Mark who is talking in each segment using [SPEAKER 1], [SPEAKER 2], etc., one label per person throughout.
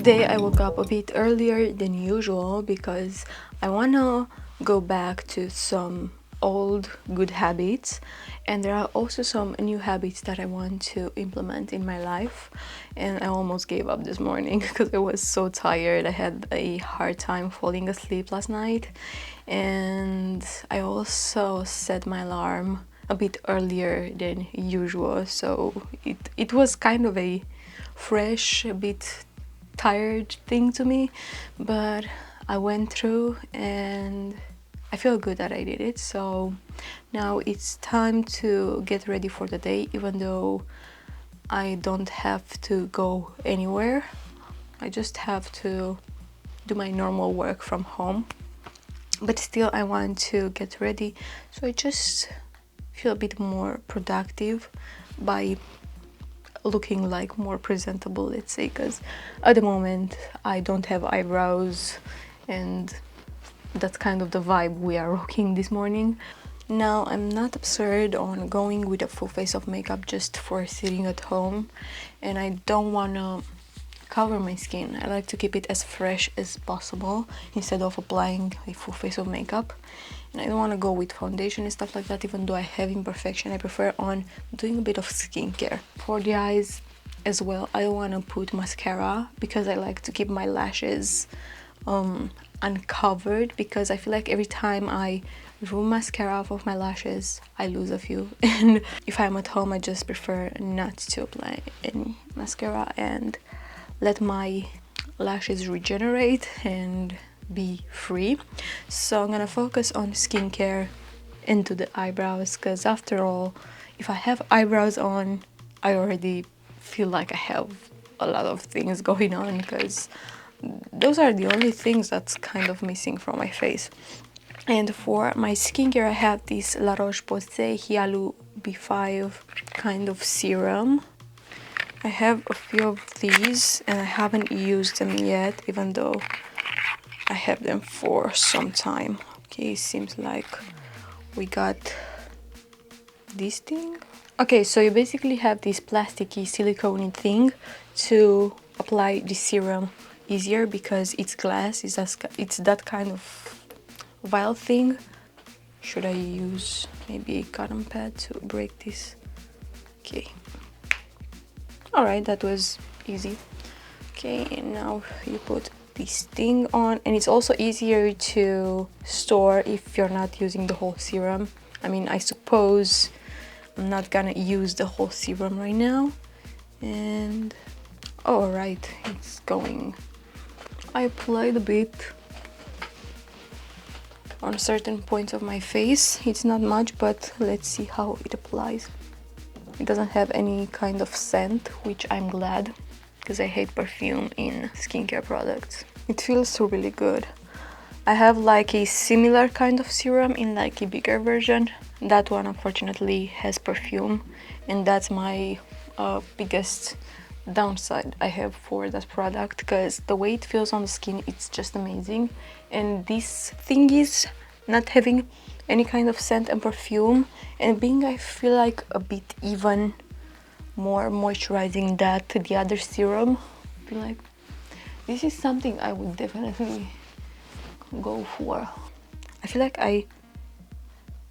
[SPEAKER 1] Today I woke up a bit earlier than usual because I wanna go back to some old good habits, and there are also some new habits that I want to implement in my life. And I almost gave up this morning because I was so tired. I had a hard time falling asleep last night, and I also set my alarm a bit earlier than usual, so it was kind of a fresh, a bit tired thing to me, but I went through and I feel good that I did it. So now it's time to get ready for the day, even though I don't have to go anywhere. I just have to do my normal work from home, but still I want to get ready, so I just feel a bit more productive by looking like more presentable, let's say, because at the moment I don't have eyebrows, and that's kind of the vibe we are rocking this morning. Now, I'm not absurd on going with a full face of makeup just for sitting at home, and I don't want to cover my skin. I like to keep it as fresh as possible instead of applying a full face of makeup. And I don't want to go with foundation and stuff like that, even though I have imperfection. I prefer on doing a bit of skincare. For the eyes as well, I don't want to put mascara because I like to keep my lashes uncovered, because I feel like every time I remove mascara off of my lashes, I lose a few. And if I'm at home, I just prefer not to apply any mascara and let my lashes regenerate and be free. So I'm gonna focus on skincare into the eyebrows, because after all, if I have eyebrows on, I already feel like I have a lot of things going on, because those are the only things that's kind of missing from my face. And for my skincare, I have this La Roche-Posay Hyalu B5 kind of serum. I have a few of these and I haven't used them yet, even though I have them for some time. Okay, seems like we got this thing. Okay, so you basically have this plasticky silicone thing to apply the serum easier, because it's glass, it's that kind of vial thing. Should I use maybe a cotton pad to break this? Okay. Alright, that was easy. Okay, and now you put this thing on, and it's also easier to store if you're not using the whole serum. I mean, I suppose I'm not gonna use the whole serum right now. And all right, it's going. I applied a bit on certain points of my face. It's not much, but let's see how it applies. It doesn't have any kind of scent, which I'm glad, because I hate perfume in skincare products. It feels really good. I have like a similar kind of serum in like a bigger version. That one unfortunately has perfume, and that's my biggest downside I have for that product, because the way it feels on the skin, it's just amazing. And this thing is not having any kind of scent and perfume, and being, I feel like, a bit even more moisturizing than the other serum. I feel like this is something I would definitely go for. I feel like I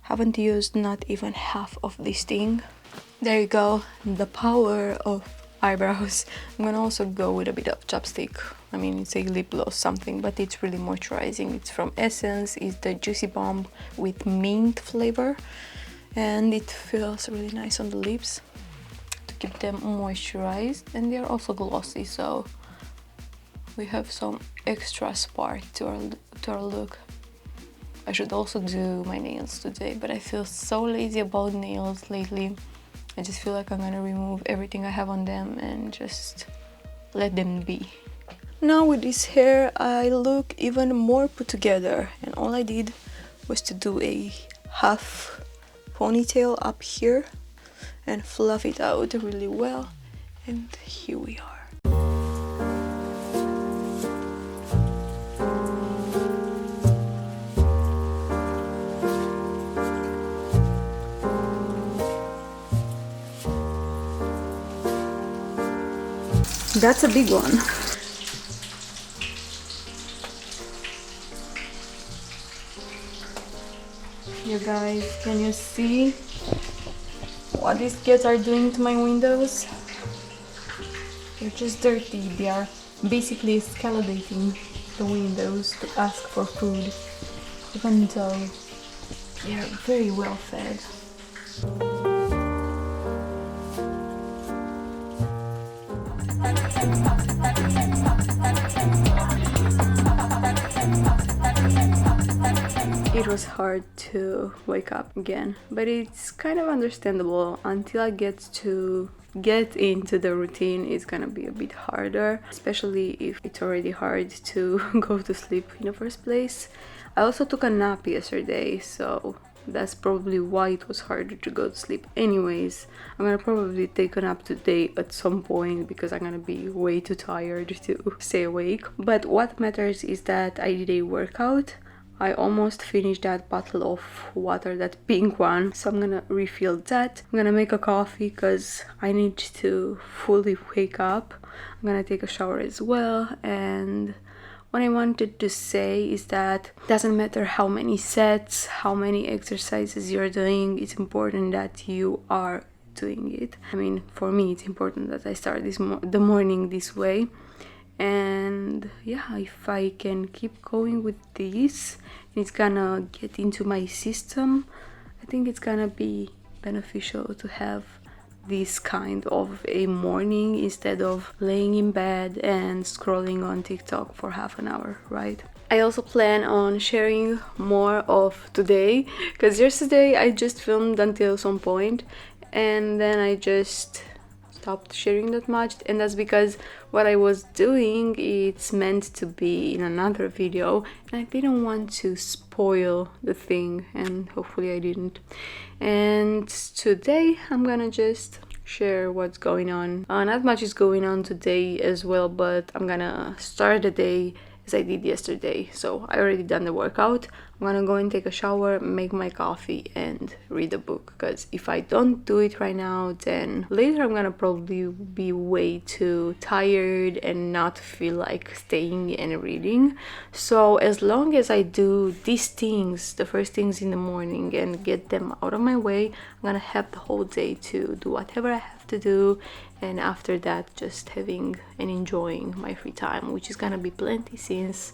[SPEAKER 1] haven't used not even half of this thing. There you go, the power of eyebrows. I'm gonna also go with a bit of chapstick. I mean, it's a lip gloss something, but it's really moisturizing. It's from Essence. It's the Juicy Bomb with mint flavor, and it feels really nice on the lips to keep them moisturized, and they're also glossy, so we have some extra spark to our look. I should also do my nails today, but I feel so lazy about nails lately. I just feel like I'm gonna remove everything I have on them and just let them be. Now with this hair, I look even more put together, and all I did was to do a half ponytail up here and fluff it out really well, and here we are. That's a big one. guys, can you see what these kids are doing to my windows? They're just dirty. They are basically escalating the windows to ask for food, even though they are very well fed. It was hard to wake up again, but it's kind of understandable. Until I get into the routine, it's gonna be a bit harder, especially if it's already hard to go to sleep in the first place. I also took a nap yesterday, so that's probably why it was harder to go to sleep. Anyways, I'm gonna probably take a nap today at some point because I'm gonna be way too tired to stay awake. But what matters is that I did a workout. I almost finished that bottle of water, that pink one, so I'm gonna refill that. I'm gonna make a coffee because I need to fully wake up. I'm gonna take a shower as well, and what I wanted to say is that it doesn't matter how many sets, how many exercises you're doing, it's important that you are doing it. I mean, for me, it's important that I start the morning this way. And yeah, if I can keep going with this, it's gonna get into my system. I think it's gonna be beneficial to have this kind of a morning instead of laying in bed and scrolling on TikTok for half an hour, right? I also plan on sharing more of today, because yesterday I just filmed until some point and then I just stopped sharing that much, and that's because what I was doing, it's meant to be in another video and I didn't want to spoil the thing, and hopefully I didn't. And today I'm gonna just share what's going on. Not much is going on today as well, but I'm gonna start the day as I did yesterday. So I already done the workout. I'm gonna go and take a shower, make my coffee and read a book, because if I don't do it right now, then later I'm gonna probably be way too tired and not feel like staying and reading. So as long as I do these things, the first things in the morning, and get them out of my way, I'm gonna have the whole day to do whatever I have to do, and after that just having and enjoying my free time, which is gonna be plenty, since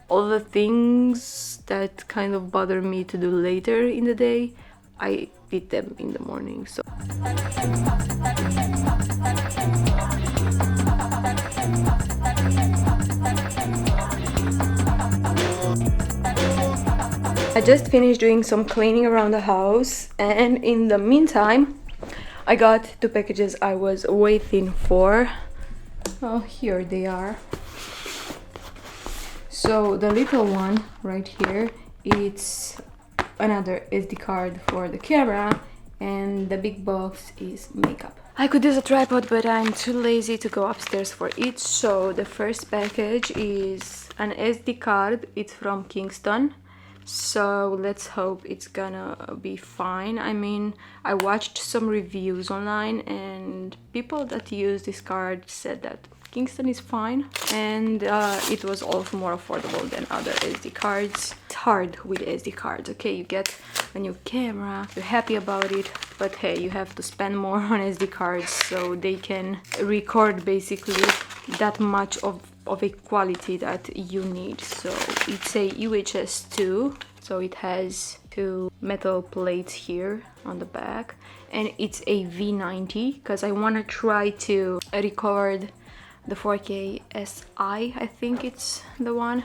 [SPEAKER 1] all the things that kind of bother me to do later in the day, I did them in the morning. So I just finished doing some cleaning around the house, and in the meantime I got two packages I was waiting for. Oh, here they are. So the little one right here, it's another SD card for the camera, and the big box is makeup. I could use a tripod, but I'm too lazy to go upstairs for it. So the first package is an SD card. It's from Kingston. So let's hope it's gonna be fine. I mean, I watched some reviews online and people that use this card said that Kingston is fine, and it was also more affordable than other SD cards. It's hard with SD cards, okay? You get a new camera, you're happy about it, but hey, you have to spend more on SD cards so they can record basically that much of a quality that you need. So it's a UHS 2, so it has two metal plates here on the back, and it's a V90 because I want to try to record the 4K SI, I think it's the one.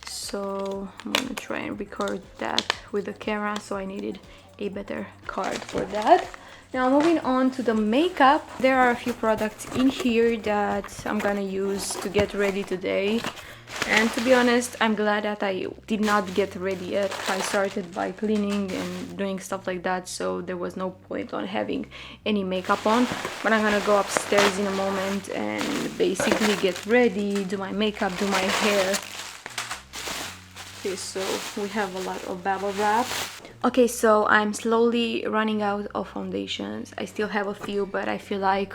[SPEAKER 1] So I'm gonna try and record that with the camera, so I needed a better card for that. Now moving on to the makeup, there are a few products in here that I'm gonna use to get ready today. And to be honest, I'm glad that I did not get ready yet. I started by cleaning and doing stuff like that, so there was no point on having any makeup on. But I'm gonna go upstairs in a moment and basically get ready, do my makeup, do my hair. Okay, so we have a lot of bubble wrap. Okay, so I'm slowly running out of foundations. I still have a few, but I feel like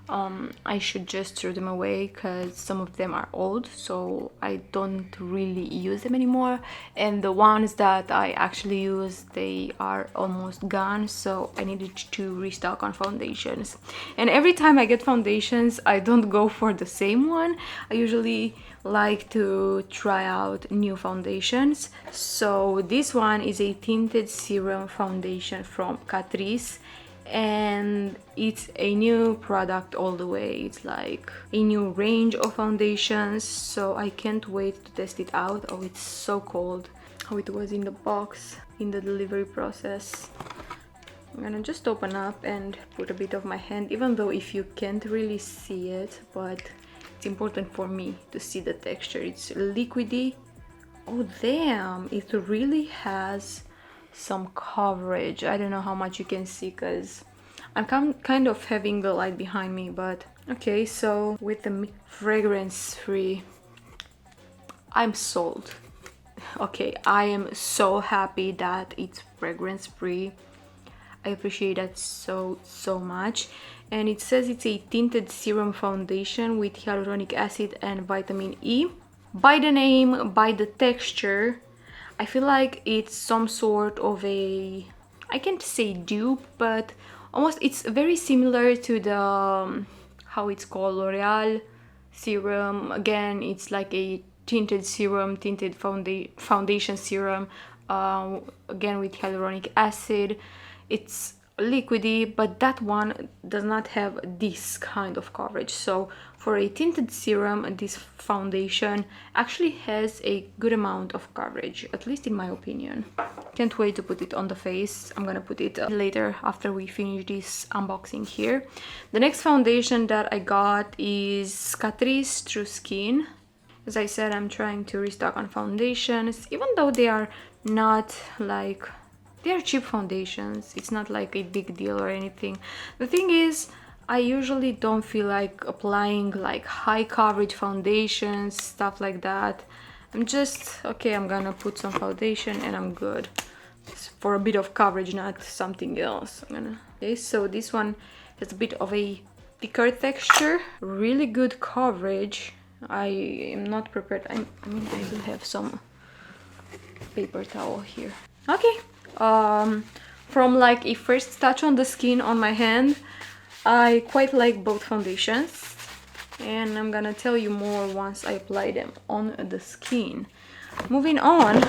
[SPEAKER 1] I should just throw them away because some of them are old, so I don't really use them anymore, and the ones that I actually use, they are almost gone, so I needed to restock on foundations. And every time I get foundations, I don't go for the same one. I usually like to try out new foundations. So this one is a tinted serum foundation from Catrice, and it's a new product all the way. It's like a new range of foundations, so I can't wait to test it out. Oh, it's so cold. How it was in the box in the delivery process. I'm gonna just open up and put a bit of my hand, even though if you can't really see it, but it's important for me to see the texture. It's liquidy. Oh damn, it really has some coverage. I don't know how much you can see because I'm kind of having the light behind me, but okay. So with the fragrance free, I'm sold. Okay, I am so happy that it's fragrance free. I appreciate that so much. And it says it's a tinted serum foundation with hyaluronic acid and vitamin E. By the name, by the texture, I feel like it's some sort of a, I can't say dupe, but almost it's very similar to the how it's called, L'Oreal serum. Again, it's like a tinted serum, tinted foundation serum, again with hyaluronic acid. It's liquidy, but that one does not have this kind of coverage. So for a tinted serum, this foundation actually has a good amount of coverage, at least in my opinion. Can't wait to put it on the face. I'm gonna put it later after we finish this unboxing here. The next foundation that I got is Catrice True Skin. As I said, I'm trying to restock on foundations, even though they are not like, they are cheap foundations. It's not like a big deal or anything. The thing is, I usually don't feel like applying like high coverage foundations, stuff like that. I'm just, okay, I'm gonna put some foundation and I'm good. It's for a bit of coverage, not something else. Okay, so this one has a bit of a thicker texture, really good coverage. I am not prepared. I mean, I do have some paper towel here. Okay. From like a first touch on the skin on my hand, I quite like both foundations, and I'm gonna tell you more once I apply them on the skin. Moving on,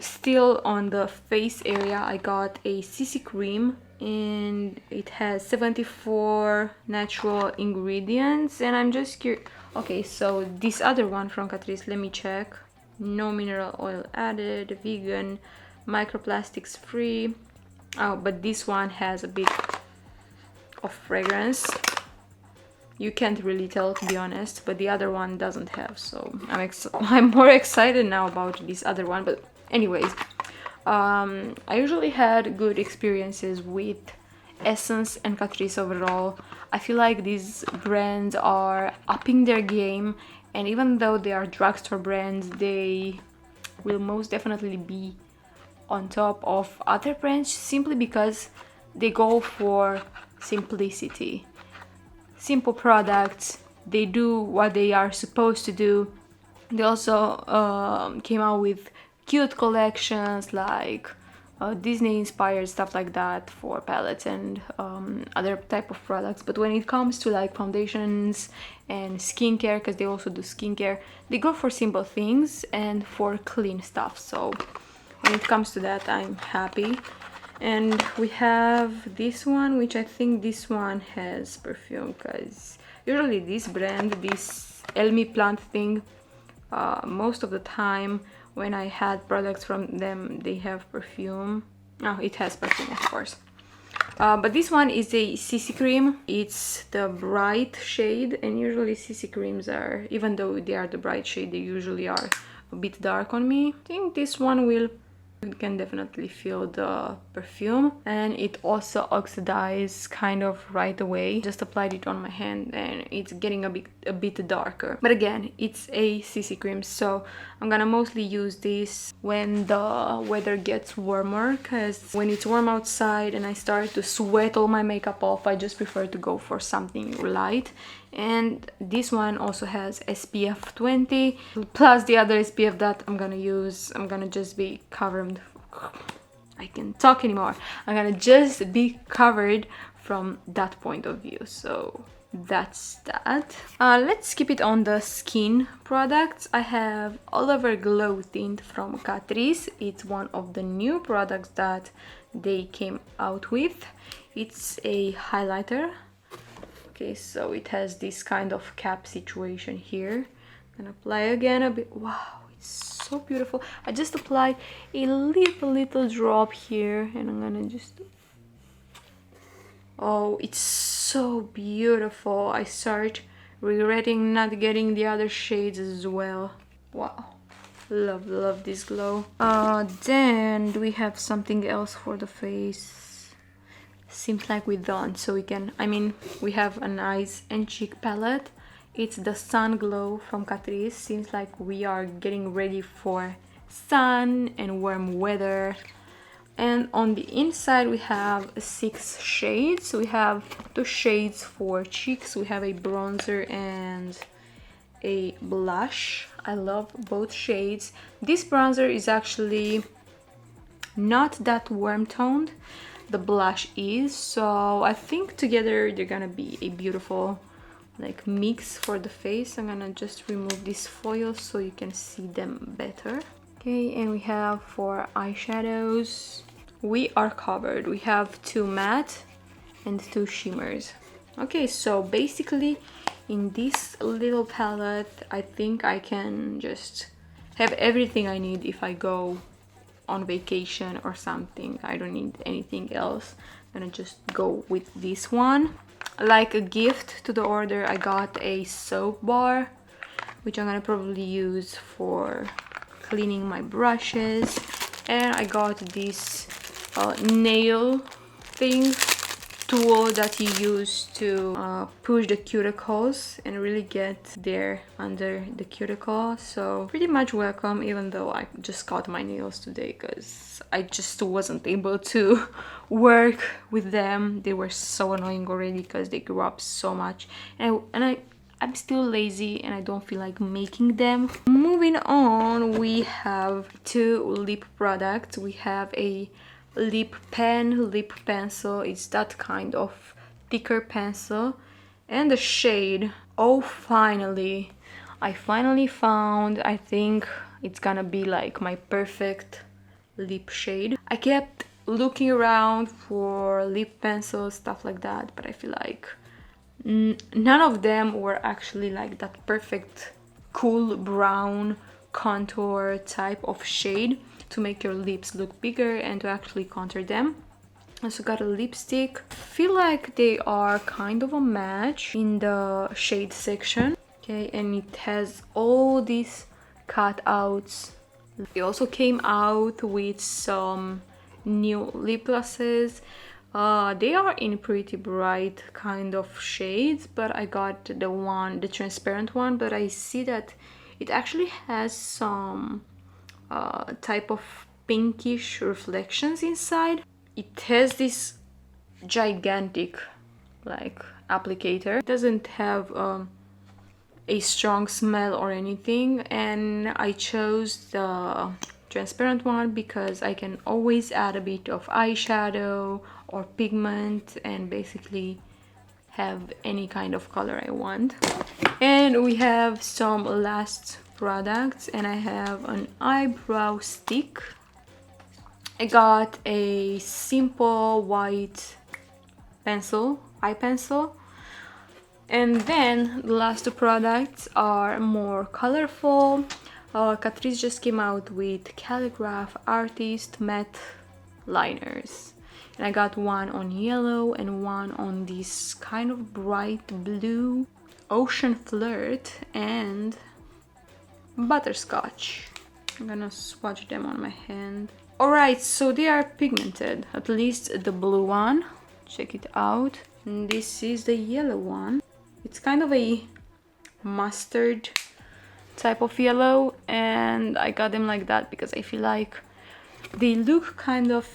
[SPEAKER 1] still on the face area, I got a CC cream, and it has 74 natural ingredients, and I'm just curious. Okay, so this other one from Catrice, let me check. No mineral oil added, vegan, microplastics free. Oh, but this one has a bit of fragrance. You can't really tell, to be honest, but the other one doesn't have, so I'm more excited now about this other one. But anyways, I usually had good experiences with Essence and Catrice overall. I feel like these brands are upping their game, and even though they are drugstore brands, they will most definitely be on top of other brands simply because they go for simplicity. Simple products, they do what they are supposed to do. They also came out with cute collections like Disney inspired stuff like that for palettes and other type of products. But when it comes to like foundations and skincare, because they also do skincare, they go for simple things and for clean stuff. So when it comes to that, I'm happy. And we have this one, which I think this one has perfume, because usually this brand, this Elmi plant thing, most of the time when I had products from them, they have perfume. Oh, it has perfume, of course. But this one is a CC cream. It's the bright shade, and usually CC creams are, even though they are the bright shade, they usually are a bit dark on me. I think this one will You can definitely feel the perfume, and it also oxidizes kind of right away. Just applied it on my hand and it's getting a bit darker. But again, it's a CC cream, so I'm gonna mostly use this when the weather gets warmer, because when it's warm outside and I start to sweat all my makeup off, I just prefer to go for something light. And this one also has SPF 20 plus the other SPF that I'm gonna use. I'm gonna just be covered. I can't talk anymore. I'm gonna just be covered from that point of view. So that's that. Let's keep it on the skin products. I have All Over Glow Tint from Catrice. It's one of the new products that they came out with. It's a highlighter. Okay, so it has this kind of cap situation here. And apply again a bit. Wow, it's so beautiful. I just apply a little drop here, and I'm gonna just... Oh, it's so beautiful. I start regretting not getting the other shades as well. Wow, love this glow. Then do we have something else for the face? Seems like we don't, so we can, I mean, we have an eyes and cheek palette. It's the Sun Glow from Catrice. Seems like we are getting ready for sun and warm weather. And on the inside we have 6 shades. We have 2 shades for cheeks. We have a bronzer and a blush. I love both shades. This bronzer is actually not that warm toned. The blush is, so I think together they're gonna be a beautiful like mix for the face. I'm gonna just remove this foil so you can see them better. Okay, and we have for eyeshadows, we are covered. We have 2 matte and 2 shimmers. Okay, so basically in this little palette I think I can just have everything I need if I go on vacation or something. I don't need anything else. I'm gonna just go with this one. Like a gift to the order, I got a soap bar, which I'm gonna probably use for cleaning my brushes. And I got this nail thing tool that you use to push the cuticles and really get there under the cuticle. So pretty much welcome, even though I just cut my nails today because I just wasn't able to work with them. They were so annoying already because they grew up so much, and I'm still lazy and I don't feel like making them. Moving on, we have 2 lip products. We have a lip pen, lip pencil. It's that kind of thicker pencil, and the shade, oh finally, I finally found, I think it's gonna be like my perfect lip shade. I kept looking around for lip pencils, stuff like that, but I feel like none of them were actually like that perfect cool brown contour type of shade to make your lips look bigger and to actually contour them. I also got a lipstick. I feel like they are kind of a match in the shade section. Okay, and it has all these cutouts. They also came out with some new lip glosses. They are in pretty bright kind of shades, but I got the transparent one, but I see that it actually has some type of pinkish reflections inside. It has this gigantic like applicator. It doesn't have a strong smell or anything, and I chose the transparent one because I can always add a bit of eyeshadow or pigment and basically have any kind of color I want. And we have some last products, and I have an eyebrow stick. I got a simple white pencil, eye pencil, and then the last 2 products are more colorful. Catrice just came out with Calligraph Artist matte liners, and I got one on yellow and one on this kind of bright blue, Ocean Flirt and Butterscotch. I'm gonna swatch them on my hand. Alright, so they are pigmented, at least the blue one. Check it out. And this is the yellow one. It's kind of a mustard type of yellow, and I got them like that because I feel like they look kind of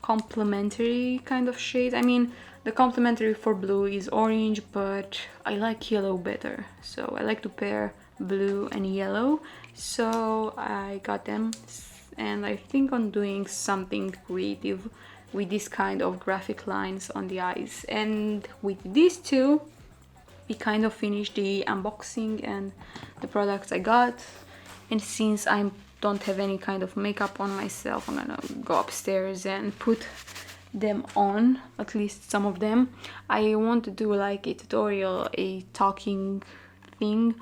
[SPEAKER 1] complementary kind of shades. I mean, the complementary for blue is orange, but I like yellow better, so I like to pair blue and yellow, so I got them. And I think on doing something creative with this kind of graphic lines on the eyes. And with these two, we kind of finished the unboxing and the products I got. And since I don't have any kind of makeup on myself, I'm gonna go upstairs and put them on, at least some of them. I want to do like a tutorial, a talking thing,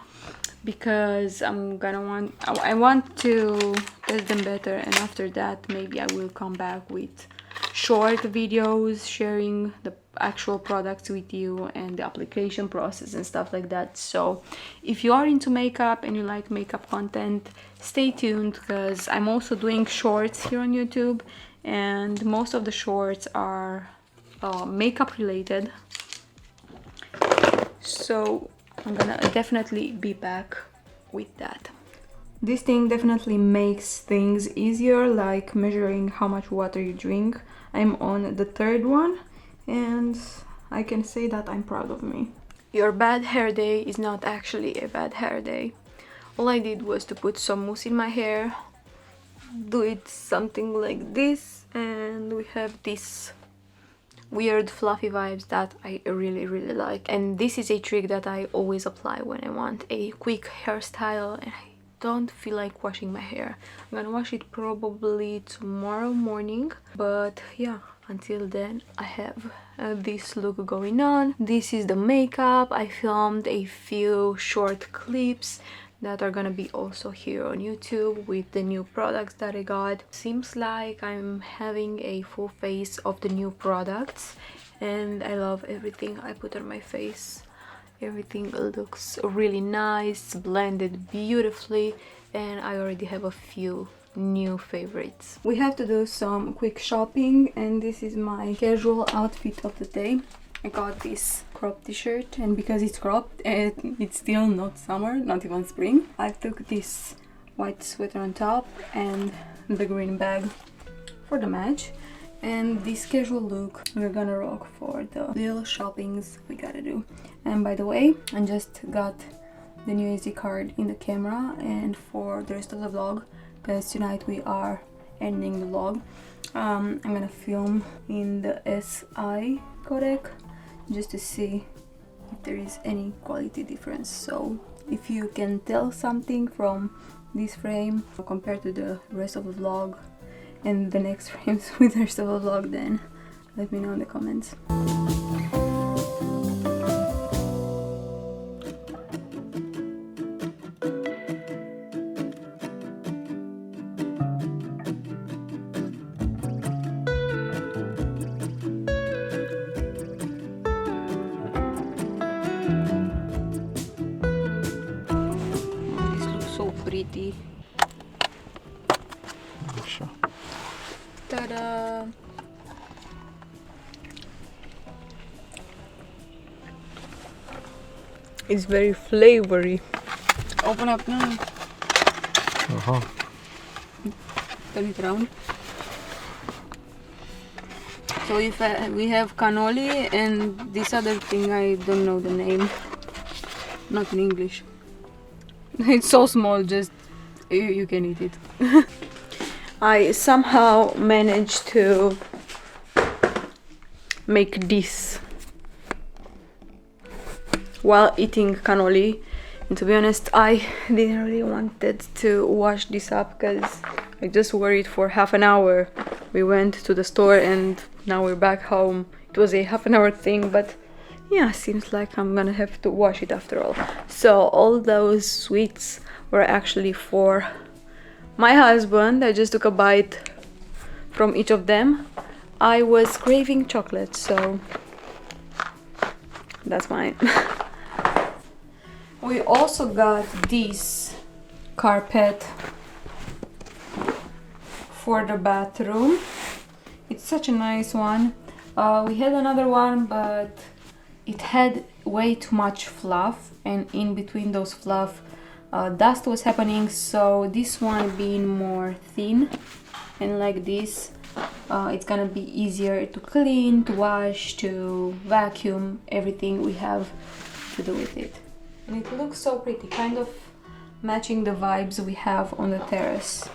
[SPEAKER 1] because I want to test them better, and after that maybe I will come back with short videos sharing the actual products with you and the application process and stuff like that. So if you are into makeup and you like makeup content, stay tuned, because I'm also doing shorts here on YouTube, and most of the shorts are makeup related, so I'm gonna definitely be back with that. This thing definitely makes things easier, like measuring how much water you drink. I'm on the third one, and I can say that I'm proud of me. Your bad hair day is not actually a bad hair day. All I did was to put some mousse in my hair, do it something like this, and we have this weird fluffy vibes that I really like. And this is a trick that I always apply when I want a quick hairstyle and I don't feel like washing my hair. I'm gonna wash it probably tomorrow morning, but yeah, until then I have this look going on. This is the makeup. I filmed a few short clips that are gonna be also here on YouTube with the new products that I got. Seems like I'm having a full face of the new products, and I love everything I put on my face. Everything looks really nice, blended beautifully, and I already have a few new favorites. We have to do some quick shopping, and this is my casual outfit of the day. I got this crop t-shirt, and because it's cropped and it's still not summer, not even spring, I took this white sweater on top and the green bag for the match. And this casual look we're gonna rock for the little shoppings we gotta do. And by the way, I just got the new SD card in the camera and for the rest of the vlog, because tonight we are ending the vlog. I'm gonna film in the SI codec just to see if there is any quality difference. So if you can tell something from this frame compared to the rest of the vlog and the next frames with the rest of the vlog, then let me know in the comments. This looks so pretty.
[SPEAKER 2] Sure.
[SPEAKER 1] Ta-da! It's very flavory. Open up now. Turn it around. So if we have cannoli and this other thing, I don't know the name. Not in English. It's so small, just you can eat it. I somehow managed to make this while eating cannoli, and to be honest, I didn't really wanted to wash this up because I just wore it for half an hour. We went to the store and now we're back home. It was a half an hour thing, but yeah, seems like I'm gonna have to wash it after all. So all those sweets were actually for my husband. I just took a bite from each of them. I was craving chocolate, so that's mine. We also got this carpet for the bathroom. It's such a nice one. We had another one, but it had way too much fluff, and in between those fluff dust was happening, so this one being more thin and like this, it's gonna be easier to clean, to wash, to vacuum, everything we have to do with it. And it looks so pretty, kind of matching the vibes we have on the terrace.